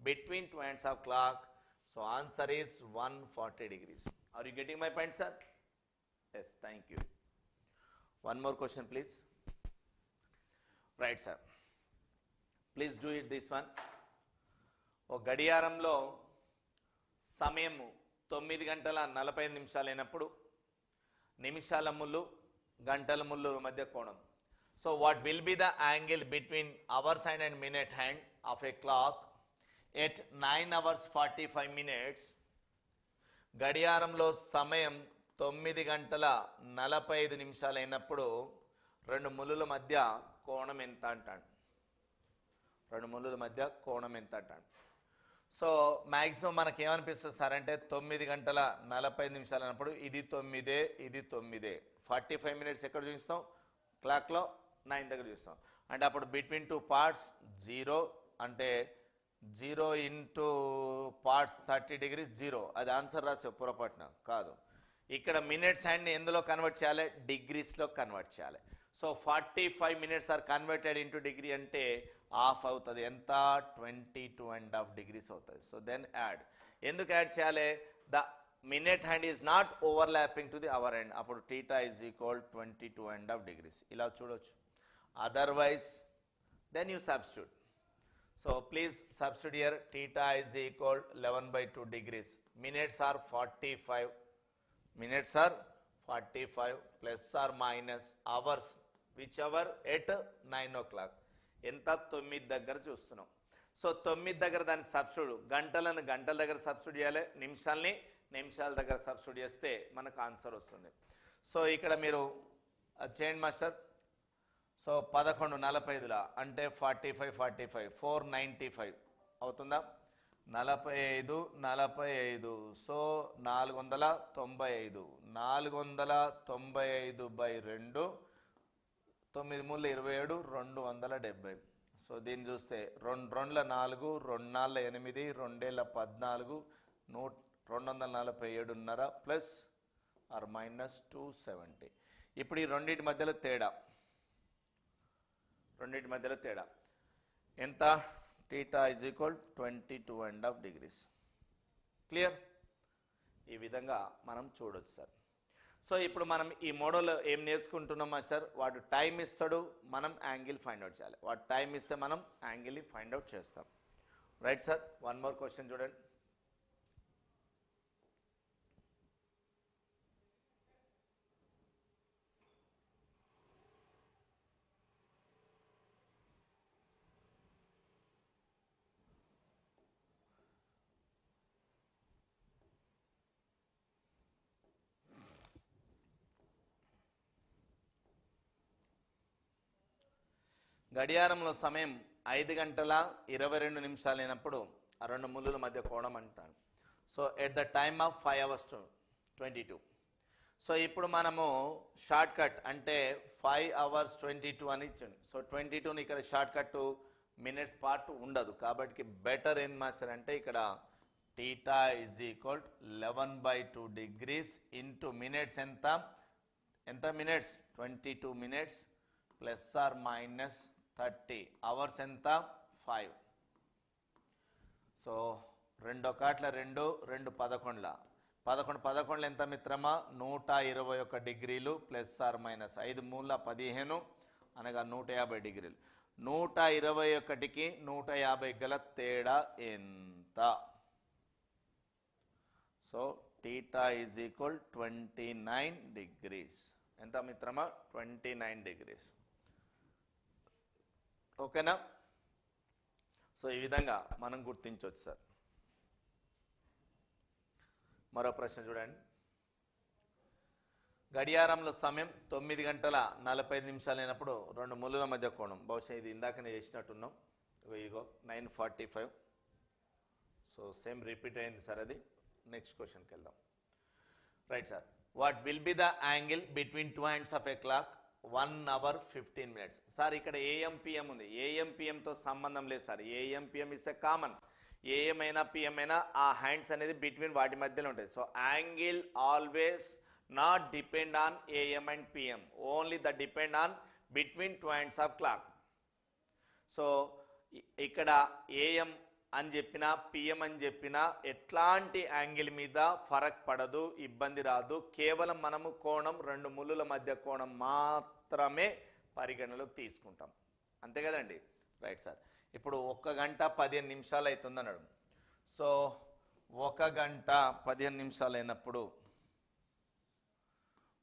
between two ends of clock. So answer is 140 degrees. Are you getting my point, sir? Yes, thank you. One more question, please. Right, sir. Please do it this one. ఓ గడియారంలో సమయము 9 గంటల 45 నిమిషాలు అయినప్పుడు నిమిషాల ముళ్ళు గంటల ముళ్ళు మధ్య కోణం. So what will be the angle between hours hand and minute hand of a clock at 9 hours 45 minutes? గడియారంలో సమయం 9 గంటల 45 నిమిషాలు అయినప్పుడు 2 ముళ్ళుల మధ్య కోణం ఎంత అంటాడు? 2 ముళ్ళుల మధ్య కోణం ఎంత అంటాడు? సో మ్యాక్సిమం మనకి ఏమనిపిస్తుంది సార్ అంటే 9 గంటల 45 నిమిషాలు అన్నప్పుడు ఇది 9, ఇది 9. 45 minutes ఎక్కడ చూస్తాం? క్లాక్లో 9 దగ్గర చూస్తాం. అంటే అప్పుడు బిట్వీన్ టూ పార్ట్స్ 0 అంటే 0 ఇంటూ పార్ట్స్ 30 degrees 0. అది ఆన్సర్ రాసే పొరపాటున కాదు. ఇక్కడ మినిట్స్ హ్యాండ్ని ఎందులో కన్వర్ట్ చేయాలి? డిగ్రీస్లో కన్వర్ట్ చేయాలి. So 45 minutes are converted into degree అంటే హాఫ్ అవుతుంది. ఎంత? 22.5 degrees అవుతుంది. So then add. ఎందుకు యాడ్ చేయాలి? The minute hand is not overlapping to the hour hand. అప్పుడు టీటా ఈజ్ ఈక్వల్ 22.5 degrees. ఇలా చూడొచ్చు. Otherwise then you substitute. So please substitute here. Theta is equal 11/2 degrees. Minutes are 45. Minutes are 45 plus are minus hours which hour at 9 o'clock. ఎంత? 9 దగ్గర చూస్తున్నాం. సో 9 దగ్గర దాన్ని సబ్స్టిట్యూట్, గంటలను గంటల దగ్గర సబ్స్టిట్యూట్ చేయాలి, నిమిషాలని నిమిషాల దగ్గర సబ్స్టిట్యూట్ చేస్తే మనకు ఆన్సర్ వస్తుంది. సో ఇక్కడ మీరు చేయండి మాస్టర్. సో 11:45 అంటే 45 495 అవుతుందా? 45 సో 495 495/2 9 ముళ్ళు 27 270. సో దీన్ని చూస్తే 2 2 4 2 4 8 2 14 247.5 ప్లస్ ఆర్ మైనస్ 270. ఇప్పుడు ఈ రెండింటి మధ్యలో తేడా ఎంత? Theta is equal 22.5 degrees. Clear? ఈ విధంగా మనం చూడొచ్చు సార్. సో ఇప్పుడు మనం ఈ మోడల్ ఏం నేర్చుకుంటున్నాం మాస్టర్? వాడు టైం ఇస్తాడు, మనం యాంగిల్ ఫైండ్ అవుట్ చేయాలి. వాడు టైం ఇస్తే మనం యాంగిల్ని ఫైండ్ అవుట్ చేస్తాం. Right sir. One more question చూడండి. గడియారంలో సమయం 5 గంటల 22 నిమిషాలు అయినప్పుడు ఆ 2 ముళ్ళుల మధ్య కోణం అంటారు. So at the time of 5 hours 22. So ఇప్పుడు మనము షార్ట్ కట్ అంటే 5 hours 22 అని ఇచ్చింది. సో 22ని ఇక్కడ షార్ట్ కట్ మినిట్స్ పార్ట్ ఉండదు కాబట్టి బెటర్ ఏం మాస్టర్ అంటే ఇక్కడ theta is equal 11/2 degrees into minutes ఎంత minutes? 22 minutes plus are minus 30 hours ఎంత 5. సో 2 ఒకట్ల 2 2 11ల 11 ఎంత మిత్రమా 121 డిగ్రీలు ప్లస్ ఆర్ మైనస్ 5 మూల 15 అనగా 150 డిగ్రీలు. 121కి 150 గల తేడా ఎంత? So theta is equal 29 degrees. ఎంత మిత్రమా 29 డిగ్రీస్. ఓకేనా? సో ఈ విధంగా మనం గుర్తించవచ్చు సార్. మరో ప్రశ్న చూడండి. గడియారంలో సమయం 9 గంటల 45 నిమిషాలు అయినప్పుడు 2 ముళ్ళుల మధ్య కోణం. బహుశా ఇది ఇందాకనే చేసినట్టున్నాం. ఇగో 9:45. సో సేమ్ రిపీట్ అయింది సార్ అది. నెక్స్ట్ క్వశ్చన్కి వెళ్దాం. Right sir. What will be the angle between 2 hands of a clock 1 hour 15 minutes? Sir ఇక్కడ ఏఎం పిఎం ఉంది. ఏఎం పిఎంతో సంబంధం లేదు sir. AM PM is a common. AM అయినా పిఎం అయినా ఆ హ్యాండ్స్ అనేది బిట్వీన్ వాటి మధ్యలో ఉంటుంది. So angle always not depend on AM and PM, only the depend on between 2 hands of clock. So ఇక్కడ ఏఎం అని చెప్పినా పిఎం అని చెప్పినా ఎట్లాంటి యాంగిల్ మీద ఫరక్ పడదు, ఇబ్బంది రాదు. కేవలం మనము కోణం 2 ముళ్ళుల మధ్య కోణం మాత్రమే పరిగణలోకి తీసుకుంటాం. అంతే కదండి? Right sir. ఇప్పుడు 1 గంట 15 నిమిషాలు అవుతుంది అన్నాడు. సో 1 గంట 15 నిమిషాలు అయినప్పుడు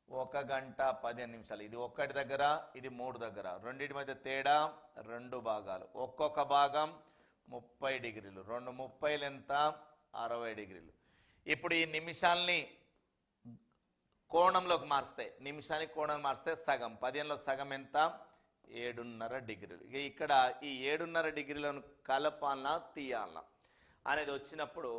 1 గంట 15 నిమిషాలు, ఇది 1 దగ్గర ఇది 3 దగ్గర, రెండింటి మధ్య తేడా 2 భాగాలు. ఒక్కొక్క భాగం 30 డిగ్రీలు. 2 30లు ఎంత 60 డిగ్రీలు. ఇప్పుడు ఈ నిమిషాల్ని కోణంలోకి మారిస్తే, నిమిషానికి కోణం మారిస్తే సగం, 15లో సగం ఎంత 7.5 డిగ్రీలు. ఇక ఇక్కడ ఈ 7.5 డిగ్రీలను కలపాలనా తీయాలనా అనేది వచ్చినప్పుడు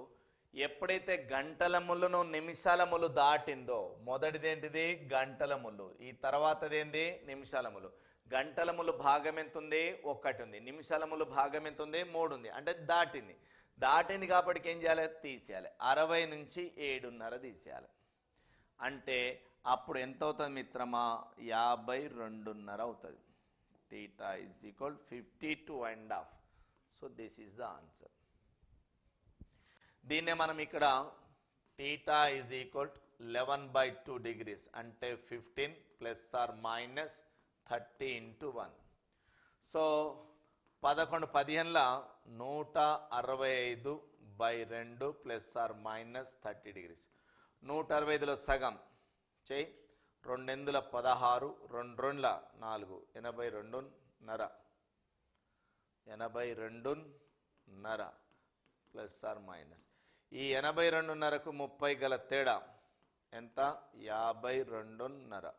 ఎప్పుడైతే గంటల ముళ్ళును నిమిషాల ముళ్ళు దాటిందో, మొదటిది ఏంటిది గంటల ముళ్ళు, ఈ తర్వాతది ఏంది నిమిషాల ముళ్ళు. గంటల ముళ్ళు భాగం ఎంత ఉంది 1 ఉంది, నిమిషాల ముళ్ళు భాగం ఎంత ఉంది 3 ఉంది. అంటే దాటింది కాబట్టి ఏం చేయాలి తీసేయాలి. 60 నుంచి 7.5 తీసేయాలి. అంటే అప్పుడు ఎంత అవుతుంది మిత్రమా 52.5 అవుతుంది. Theta is equal 52.5. So this is the answer. దీన్నే మనం ఇక్కడ టీటా ఈజ్ ఈక్వల్ 11/2 డిగ్రీస్ అంటే 15 plus are minus 30 into 1. So 11 15ల 165/2 ప్లస్ ఆర్ మైనస్ 30 డిగ్రీస్. 165లో సగం చేయి, 2 ఎందుల 16, 2 2ల 4, 82.5, 82.5 ప్లస్ ఆర్ మైనస్. ఈ 82.5కు 30 గల తేడా ఎంత 52.5.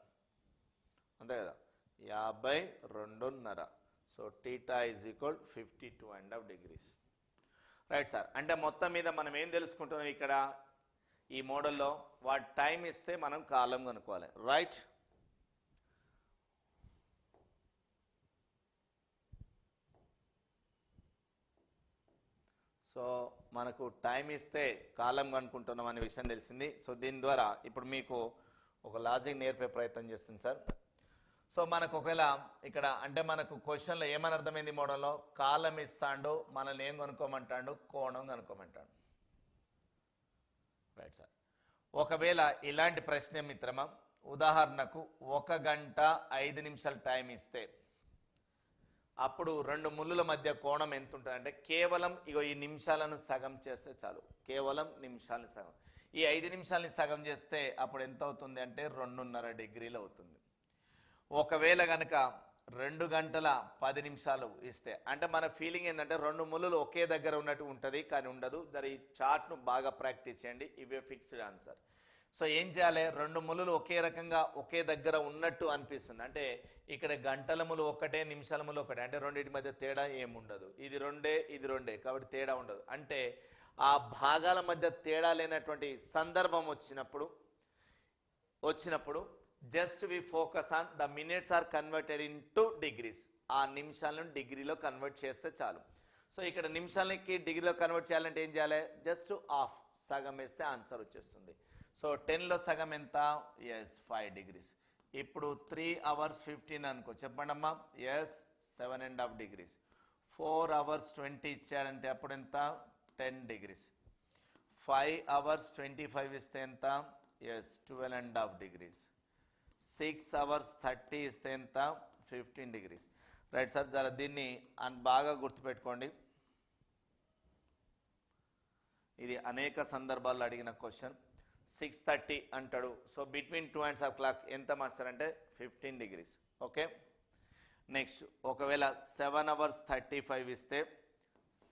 అంతే కదా 52.5. So theta is equal 52.5 degrees. Right sir. అంటే మొత్తం మీద మనం ఏం తెలుసుకుంటున్నాం ఇక్కడ ఈ మోడల్లో, వాటి టైం ఇస్తే మనం కాలం కనుక్కోవాలి. రైట్. సో మనకు టైం ఇస్తే కాలం కనుక్కుంటున్నాం అనే విషయం తెలిసింది. సో దీని ద్వారా ఇప్పుడు మీకు ఒక లాజిక్ నేర్పే ప్రయత్నం చేస్తుంది సార్. సో మనకు ఒకవేళ ఇక్కడ అంటే మనకు క్వశ్చన్లో ఏమని అర్థమైంది, మోడల్లో కాలం ఇస్తాడు, మనల్ని ఏం కనుక్కోమంటాడు కోణం కనుక్కోమంటాడు. Right sir. ఒకవేళ ఇలాంటి ప్రశ్న మిత్రమా, ఉదాహరణకు 1 గంట 5 నిమిషాలు టైం ఇస్తే అప్పుడు 2 ముళ్ళుల మధ్య కోణం ఎంత ఉంటుంది అంటే కేవలం ఇగో ఈ నిమిషాలను సగం చేస్తే చాలు, కేవలం నిమిషాలని సగం. ఈ 5 నిమిషాలని సగం చేస్తే అప్పుడు ఎంత అవుతుంది అంటే 2.5 డిగ్రీలు అవుతుంది. ఒకవేళ కనుక 2 గంటల 10 నిమిషాలు ఇస్తే అంటే మన ఫీలింగ్ ఏంటంటే 2 ముళ్ళులు ఒకే దగ్గర ఉన్నట్టు ఉంటుంది, కానీ ఉండదు. ఈ చార్ట్ను బాగా ప్రాక్టీస్ చేయండి, ఇవే ఫిక్స్డ్ ఆన్సర్. సో ఏం చేయాలి, 2 ముళ్ళులు ఒకే రకంగా ఒకే దగ్గర ఉన్నట్టు అనిపిస్తుంది. అంటే ఇక్కడ గంటల ముళ్ళు ఒకటే, నిమిషాల ముళ్ళు ఒకటే, అంటే రెండింటి మధ్య తేడా ఏముండదు. ఇది రెండే ఇది రెండే, కాబట్టి తేడా ఉండదు. అంటే ఆ భాగాల మధ్య తేడా లేనటువంటి సందర్భం వచ్చినప్పుడు just we focus on the minutes are converted into degrees. ఆ నిమిషాలను డిగ్రీలో కన్వర్ట్ చేస్తే చాలు. సో ఇక్కడ నిమిషాలకి డిగ్రీలో కన్వర్ట్ చేయాలంటే ఏం చేయాలి, జస్ట్ హాఫ్ సగం వేస్తే ఆన్సర్ వచ్చేస్తుంది. సో 10లో సగం ఎంత, ఎస్ 5 డిగ్రీస్. ఇప్పుడు 3 hours 15 అనుకో, చెప్పండి అమ్మా. Yes 7.5 degrees. 4 hours 20 ఇచ్చాడంటే అప్పుడు ఎంత 10 degrees. 5 hours 25 ఇస్తే ఎంత ఎస్ 12.5 degrees. 6 hours 30 ఇస్తే ఎంత 15 degrees. రైట్ సార్, జర దీన్ని బాగా గుర్తుపెట్టుకోండి. ఇది అనేక సందర్భాల్లో అడిగిన క్వశ్చన్. 6:30 అంటాడు. సో బిట్వీన్ 2.5 clock ఎంత మాస్టర్ అంటే 15 degrees. ఓకే, నెక్స్ట్ ఒకవేళ 7 hours 35 ఇస్తే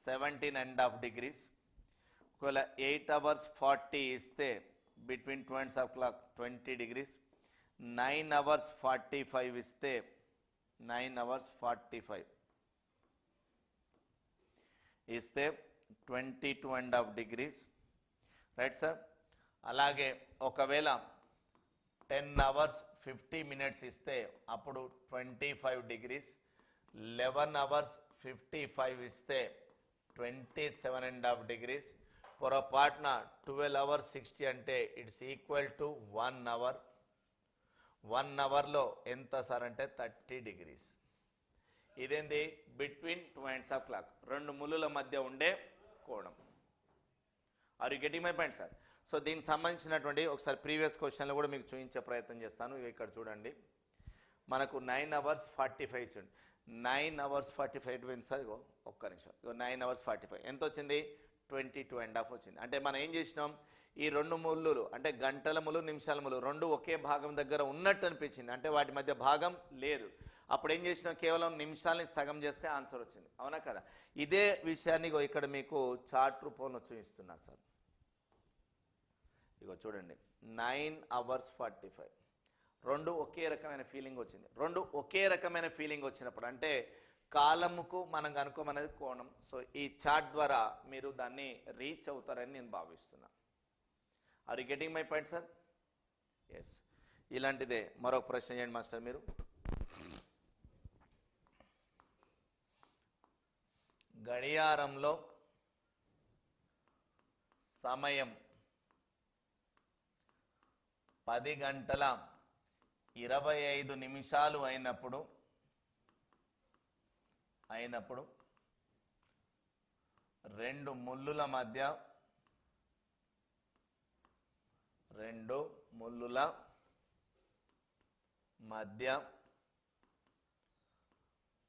17.5 degrees. ఒకవేళ 8 hours 40 ఇస్తే బిట్వీన్ 2.5 clock 20 degrees. 9 hours 45 ఇస్తే 9 hours 45 ఇస్తే 22.5 degrees. రైట్ సార్, అలాగే ఒకవేళ 10 hours 50 minutes ఇస్తే అప్పుడు 25 degrees. 11 hours 55 ఇస్తే 27.5 degrees. పొరపాటున 12 hours 60 అంటే ఇట్స్ ఈక్వల్ టు 1 hour. 1 hourలో ఎంత సార్ అంటే 30 degrees. ఇదేంది బిట్వీన్ 2.5 clock, రెండు ముళ్ళుల మధ్య ఉండే కోణం. Are you getting my point sir? So దీనికి సంబంధించినటువంటి ఒకసారి ప్రీవియస్ క్వశ్చన్లో కూడా మీకు చూపించే ప్రయత్నం చేస్తాను. ఇక్కడ చూడండి, మనకు 9 hours 45 ఇచ్చింది. 9 hours 45 ఎటువంటి సార్? ఇగో ఒక్క నిమిషం, ఇగో 9 hours 45 ఎంత వచ్చింది? 22.5 వచ్చింది. అంటే మనం ఏం చేసినాం, ఈ రెండు ముళ్ళు అంటే గంటల ముళ్ళు నిమిషాల ముళ్ళు రెండు ఒకే భాగం దగ్గర ఉన్నట్టు అనిపించింది, అంటే వాటి మధ్య భాగం లేదు. అప్పుడు ఏం చేసినాం, కేవలం నిమిషాలని సగం చేస్తే ఆన్సర్ వచ్చింది. అవునా కదా? ఇదే విషయాన్ని ఇక్కడ మీకు చార్ట్ రూపంలో చూపిస్తున్నా సార్. ఇగో చూడండి, 9 hours 45 రెండు ఒకే రకమైన ఫీలింగ్ వచ్చింది. రెండు ఒకే రకమైన ఫీలింగ్ వచ్చినప్పుడు అంటే కాలముకు మనం కనుక్కోమనేది కోణం. సో ఈ చార్ట్ ద్వారా మీరు దాన్ని రీచ్ అవుతారని నేను భావిస్తున్నా. Are you getting my point sir? Yes. ఇలాంటిదే మరొక ప్రశ్న చేయండి మాస్టర్ మీరు. గడియారంలో సమయం 10:25 అయినప్పుడు రెండు ముళ్ళుల మధ్య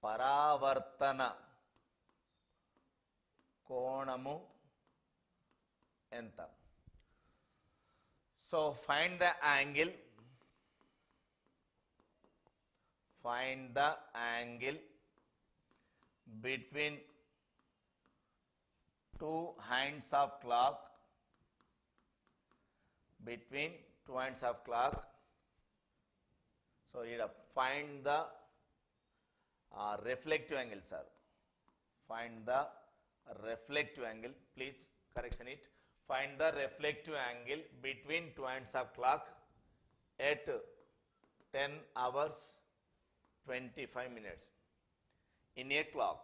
పరావర్తన కోణము ఎంత? So find the angle between two hands of clock, so here find the reflective angle sir. Find the reflective angle, please correction it. Find the reflective angle between two hands of clock at 10 hours 25 minutes in a clock.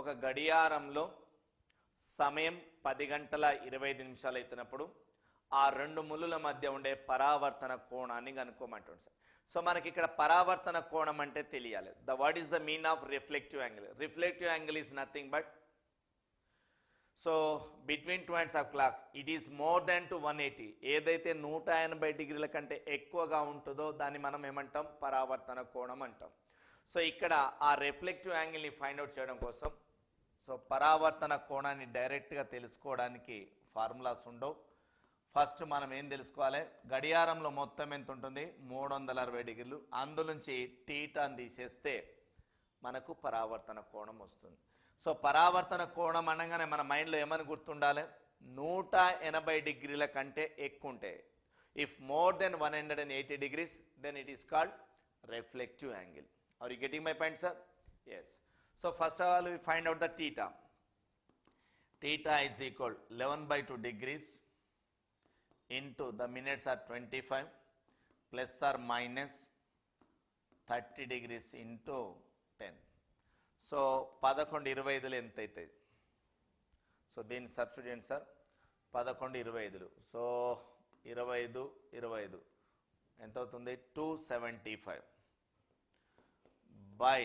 ఒక గడియారంలో సమయం 10:25 అవుతున్నప్పుడు ఆ రెండు ముళ్ళుల మధ్య ఉండే పరావర్తన కోణాన్ని కనుక్కోమంటుంది సార్. సో మనకి ఇక్కడ పరావర్తన కోణం అంటే తెలియాలి. What is the mean of reflective angle? Reflective angle is nothing but, so between 2.5 clock it is more than to 180. ఏదైతే 180 డిగ్రీల కంటే ఎక్కువగా ఉంటుందో దాన్ని మనం ఏమంటాం? పరావర్తన కోణం అంటాం. సో ఇక్కడ ఆ రిఫ్లెక్టివ్ యాంగిల్ని ఫైండ్ అవుట్ చేయడం కోసం సో పరావర్తన కోణాన్ని డైరెక్ట్గా తెలుసుకోవడానికి ఫార్ములాస్ ఉండవు. ఫస్ట్ మనం ఏం తెలుసుకోవాలి, గడియారంలో మొత్తం ఎంత ఉంటుంది? 360 డిగ్రీలు. అందులోంచి టీటాని తీసేస్తే మనకు పరావర్తన కోణం వస్తుంది. సో పరావర్తన కోణం అనగానే మన మైండ్లో ఏమని గుర్తుండాలి? 180 డిగ్రీల కంటే ఎక్కువ ఉంటే, if more than 180 degrees then it is called reflective angle. Are you getting my point sir? Yes. So first of all we find out the theta. Theta is equal 11/2 degrees into the minutes are 25 plus or minus 30 degrees into 10. So 11:25 ఎంత అవుతుంది? సో దీన్ని సబ్స్టిట్యూట్ సార్, 11:25. సో 25 ఎంత అవుతుంది 275 by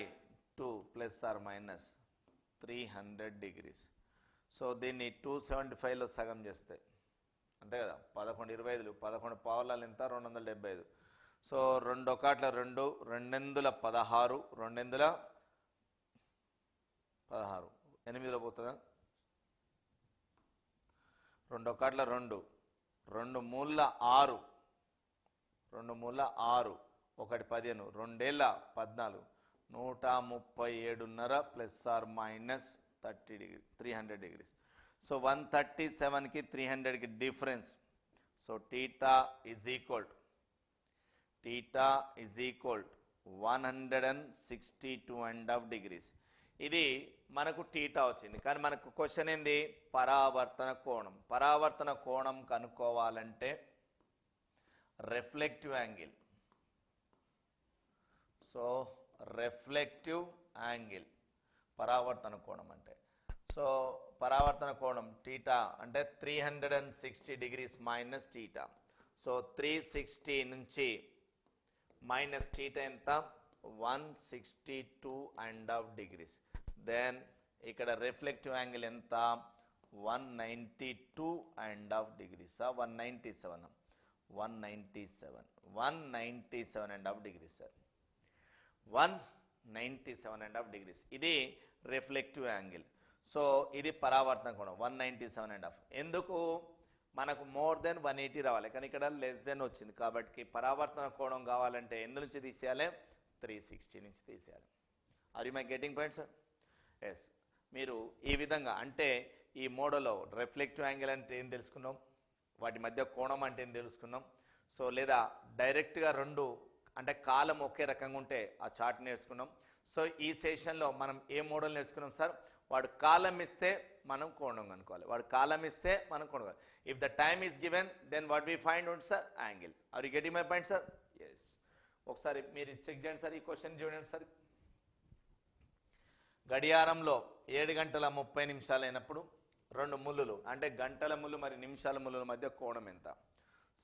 2 plus are minus 300 degrees. So దీన్ని 275లో సగం చేస్తే అంతే కదా, 11 25 11 పావులాలు ఎంత 275. సో 2 ఒకట్ల 2 216 216 8లో పోతుందా, 2 ఒకట్ల 2 2 మూల 6 2 మూల 6 1 15 2 ఏళ్ళ 14 137.5 plus are minus 30 degree 300 degrees. So 137కి 300కి difference. So theta is equal 162.5 degrees. ఇది మనకు టీటా వచ్చింది, కానీ మనకు క్వశ్చన్ ఏంది, పరావర్తన కోణం. పరావర్తన కోణం కనుక్కోవాలంటే reflective angle. So reflective angle పరావర్తన కోణం అంటే. సో పరావర్తన కోణం టీటా అంటే 360 డిగ్రీస్ మైనస్ టీటా. సో 360 నుంచి మైనస్ టీటా ఎంత 162.5 డిగ్రీస్. దెన్ ఇక్కడ రిఫ్లెక్టివ్ యాంగిల్ ఎంత 192.5 డిగ్రీస్. 197.5 degrees sir, 197.5 degrees. ఇది రిఫ్లెక్టివ్ యాంగిల్. సో ఇది పరావర్తన కోణం 197.5. ఎందుకు మనకు మోర్ దెన్ 180 రావాలి, కానీ ఇక్కడ లెస్ దెన్ వచ్చింది. కాబట్టి పరావర్తన కోణం కావాలంటే ఎందు నుంచి తీసేయాలి, 360 నుంచి తీసేయాలి. Are you my getting point sir? Yes. మీరు ఈ విధంగా అంటే ఈ మోడల్లో రిఫ్లెక్టివ్ యాంగిల్ అంటే ఏం తెలుసుకున్నాం, వాటి మధ్య కోణం అంటే ఏం తెలుసుకున్నాం. సో లేదా డైరెక్ట్గా రెండు అంటే కాలం ఒకే రకంగా ఉంటే ఆ చార్ట్ నేర్చుకున్నాం. సో ఈ సెషన్లో మనం ఏ మోడల్ నేర్చుకున్నాం సార్, వాడు కాలం ఇస్తే మనం కోణం కనుక్కోవాలి, వాడు కాలం ఇస్తే మనం కోణం. If the time is given then what we find out sir, angle. Are you getting my point sir? Yes. ఒకసారి మీరు చెక్ చేయండి సార్, ఈ క్వశ్చన్ చూడండి సార్. గడియారంలో 7:30 అయినప్పుడు 2 ముళ్ళులు అంటే గంటల ముళ్ళు మరి నిమిషాల ముళ్ళుల మధ్య కోణం ఎంత?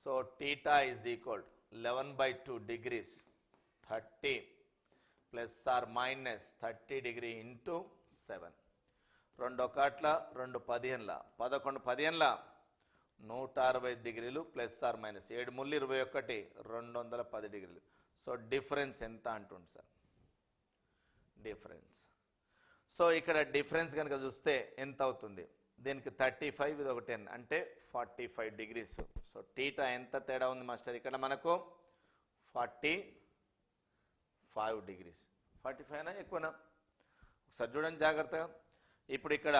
So theta is equal 11/2 degrees 30 plus are minus 30 degree into 7. 2 ఒకట్ల 2 15ల 11 15ల 160 డిగ్రీలు ప్లస్ ఆర్ మైనస్ 7 ముళ్ళు 21 210 డిగ్రీలు. సో డిఫరెన్స్ ఎంత అంటుంది సార్, డిఫరెన్స్. సో ఇక్కడ డిఫరెన్స్ కనుక చూస్తే ఎంత అవుతుంది, దీనికి 35 ఇది ఒక 10 అంటే 45 డిగ్రీస్. సో టీటా ఎంత తేడా ఉంది మాస్టర్, ఇక్కడ మనకు 45 డిగ్రీస్. 45నా ఎక్కువనా ఒకసారి చూడండి జాగ్రత్తగా. ఇప్పుడు ఇక్కడ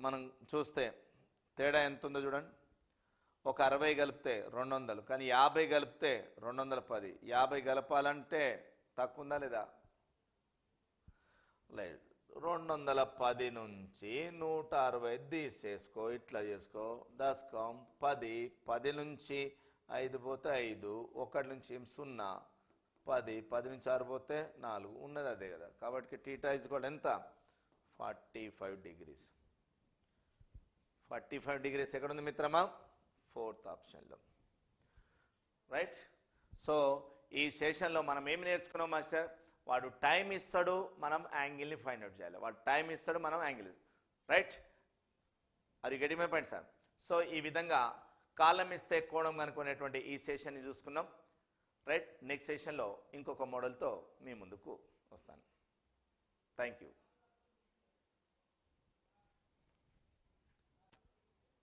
మనం చూస్తే తేడా ఎంత ఉందో చూడండి. ఒక 60 కలిపితే 200, కానీ 50 కలిపితే 210. 50 కలపాలంటే తక్కువ ఉందా లేదా? లేదు. 210 నుంచి 160 తీసేసుకో, ఇట్లా చేసుకో. దశకం 10 10 నుంచి 5 పోతే 5, 1 నుంచి 0 10 10 నుంచి 6 పోతే 4 ఉన్నది అదే కదా. కాబట్టి టీటా ఈజ్ ఈక్వల్ ఎంత 45 డిగ్రీస్. 45 డిగ్రీస్ ఎక్కడ ఉంది మిత్రమా? 4th ఆప్షన్లో. రైట్. సో ఈ సెషన్లో మనం ఏమి నేర్చుకున్నాం మాస్టర్, వాడు టైం ఇస్తాడు, మనం యాంగిల్ని ఫైండ్ అవుట్ చేయాలి. వాడు టైం ఇస్తాడు, మనం యాంగిల్. రైట్. అది getting my point sir. So ఈ విధంగా కాలం ఇస్తే కోణం కనుక్కునేటువంటి ఈ సెషన్ని చూసుకున్నాం. రైట్. నెక్స్ట్ సెషన్లో ఇంకొక మోడల్తో మీ ముందుకు వస్తాను. Thank you.